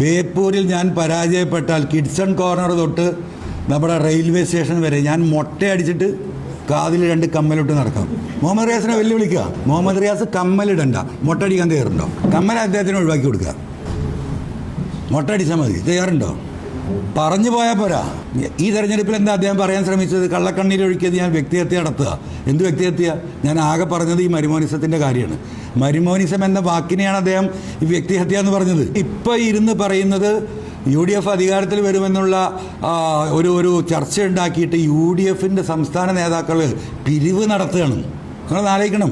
ബേപ്പൂരിൽ ഞാൻ പരാജയപ്പെട്ടാൽ കിഡ്സൺ കോർണർ തൊട്ട് നമ്മുടെ റെയിൽവേ സ്റ്റേഷൻ വരെ ഞാൻ മൊട്ടയടിച്ചിട്ട് കാതിൽ 2 കമ്മലിട്ട് നടക്കാം. മുഹമ്മദ് റിയാസിനെ വെല്ലുവിളിക്കുക. മുഹമ്മദ് റിയാസ് കമ്മലിടണ്ട, മൊട്ടയടിക്കാൻ തയ്യാറുണ്ടോ? കമ്മൽ അദ്ദേഹത്തിന് ഒഴിവാക്കി കൊടുക്കുക. മൊട്ടയടിച്ചാൽ മതി. തയ്യാറുണ്ടോ? പറഞ്ഞു പോയാൽ പോരാ. ഈ തെരഞ്ഞെടുപ്പിൽ എന്താ അദ്ദേഹം പറയാൻ ശ്രമിച്ചത്? കള്ളക്കണ്ണീരൊഴുക്കിയത് ഞാൻ വ്യക്തിഹത്യ നടത്തുക. എന്ത് വ്യക്തിഹത്യ? ഞാൻ ആകെ പറഞ്ഞത് ഈ മരുമോനിസത്തിൻ്റെ കാര്യമാണ്. മരുമോനിസം എന്ന വാക്കിനെയാണ് അദ്ദേഹം ഈ വ്യക്തിഹത്യ എന്ന് പറഞ്ഞത്. ഇപ്പോൾ ഇരുന്ന് പറയുന്നത് UDF അധികാരത്തിൽ വരുമെന്നുള്ള ഒരു ചർച്ച ഉണ്ടാക്കിയിട്ട് UDFൻ്റെ സംസ്ഥാന നേതാക്കൾ പിരിവ് നടത്തുകയാണ്. നിങ്ങൾ ആലോചിക്കണം,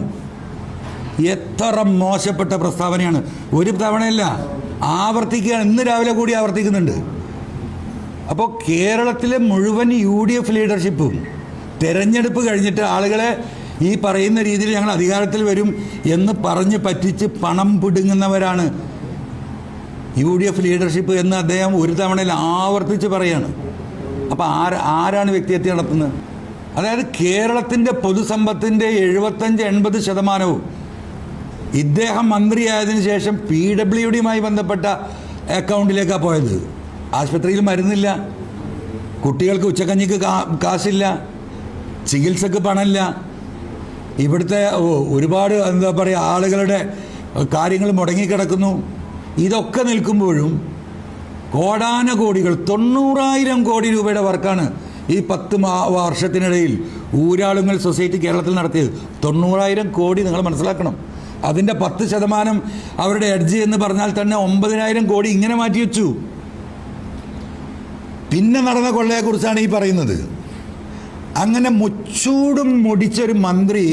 എത്ര മോശപ്പെട്ട പ്രസ്താവനയാണ്. ഒരു തവണയല്ല, ആവർത്തിക്കുകയാണ്. ഇന്ന് രാവിലെ കൂടി ആവർത്തിക്കുന്നുണ്ട്. അപ്പോൾ കേരളത്തിലെ മുഴുവൻ UDF ലീഡർഷിപ്പും തെരഞ്ഞെടുപ്പ് കഴിഞ്ഞിട്ട് ആളുകളെ ഈ പറയുന്ന രീതിയിൽ ഞങ്ങൾ അധികാരത്തിൽ വരും എന്ന് പറഞ്ഞ് പറ്റിച്ച് പണം പിടുങ്ങുന്നവരാണ് UDF ലീഡർഷിപ്പ് എന്ന് അദ്ദേഹം ഒരു തവണയിൽ ആവർത്തിച്ച് പറയാണ്. അപ്പോൾ ആരാണ് വ്യക്തിഹത്യ നടത്തുന്നത്? അതായത് കേരളത്തിൻ്റെ പൊതുസമ്പത്തിൻ്റെ 75-80% ഇദ്ദേഹം മന്ത്രിയായതിനു ശേഷം PWDയുമായി ബന്ധപ്പെട്ട അക്കൗണ്ടിലേക്കാണ് പോയത്. ആശുപത്രിയിൽ മരുന്നില്ല, കുട്ടികൾക്ക് ഉച്ചക്കഞ്ഞിക്ക് കാശില്ല, ചികിത്സക്ക് പണമില്ല, ഇവിടുത്തെ ഒരുപാട് എന്താ പറയുക ആളുകളുടെ കാര്യങ്ങൾ മുടങ്ങിക്കിടക്കുന്നു. ഇതൊക്കെ നിൽക്കുമ്പോഴും കോടാനകോടികൾ 90,000 കോടി രൂപയുടെ വർക്കാണ് ഈ 10 വർഷത്തിനിടയിൽ ഊരാളുങ്കൽ സൊസൈറ്റി കേരളത്തിൽ നടത്തിയത്. 90,000 കോടി നിങ്ങൾ മനസ്സിലാക്കണം. അതിൻ്റെ 10% അവരുടെ എഡ്ജ് എന്ന് പറഞ്ഞാൽ തന്നെ 9,000 കോടി ഇങ്ങനെ മാറ്റിവെച്ചു. പിന്നെ നടന്ന കൊള്ളയെക്കുറിച്ചാണ് ഈ പറയുന്നത്. അങ്ങനെ മുച്ചൂടും മുടിച്ചൊരു മന്ത്രി,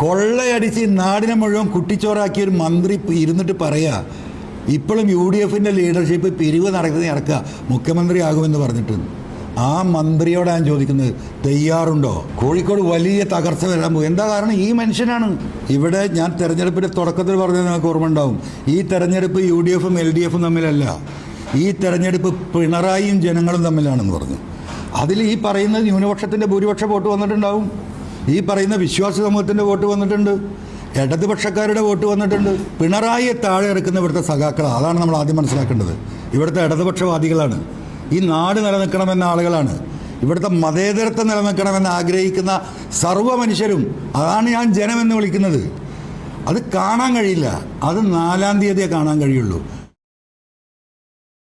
കൊള്ളയടിച്ച് നാടിനെ മുഴുവൻ കുട്ടിച്ചോറാക്കിയൊരു മന്ത്രി ഇരുന്നിട്ട് പറയുക ഇപ്പോഴും UDFൻ്റെ ലീഡർഷിപ്പ് പിരിവ് നടക്കുക മുഖ്യമന്ത്രിയാകുമെന്ന് പറഞ്ഞിട്ട്. ആ മന്ത്രിയോട് ഞാൻ ചോദിക്കുന്നത്, തയ്യാറുണ്ടോ? കോഴിക്കോട് വലിയ തകർച്ച വരാൻ പോകും. എന്താ കാരണം? ഈ മനുഷ്യനാണ്. ഇവിടെ ഞാൻ തെരഞ്ഞെടുപ്പിൻ്റെ തുടക്കത്തിൽ പറഞ്ഞത് നിങ്ങൾക്ക് ഓർമ്മ ഉണ്ടാവും. ഈ തെരഞ്ഞെടുപ്പ് UDFും LDFും തമ്മിലല്ല, ഈ തെരഞ്ഞെടുപ്പ് പിണറായിയും ജനങ്ങളും തമ്മിലാണെന്ന് പറഞ്ഞു. അതിൽ ഈ പറയുന്ന ന്യൂനപക്ഷത്തിൻ്റെ ഭൂരിപക്ഷ വോട്ട് വന്നിട്ടുണ്ടാവും, ഈ പറയുന്ന വിശ്വാസ സമൂഹത്തിൻ്റെ വോട്ട് വന്നിട്ടുണ്ട്, ഇടതുപക്ഷക്കാരുടെ വോട്ട് വന്നിട്ടുണ്ട്. പിണറായിയെ താഴെ ഇറക്കുന്ന ഇവിടുത്തെ സഖാക്കൾ, അതാണ് നമ്മൾ ആദ്യം മനസ്സിലാക്കേണ്ടത്. ഇവിടുത്തെ ഇടതുപക്ഷവാദികളാണ്, ഈ നാട് നിലനിൽക്കണമെന്ന ആളുകളാണ്, ഇവിടുത്തെ മതേതരത്വം നിലനിൽക്കണമെന്ന് ആഗ്രഹിക്കുന്ന സർവ്വ മനുഷ്യരും. അതാണ് ഞാൻ ജനമെന്ന് വിളിക്കുന്നത്. അത് കാണാൻ കഴിയില്ല. അത് 4-ാം തീയതിയേ കാണാൻ കഴിയുള്ളൂ.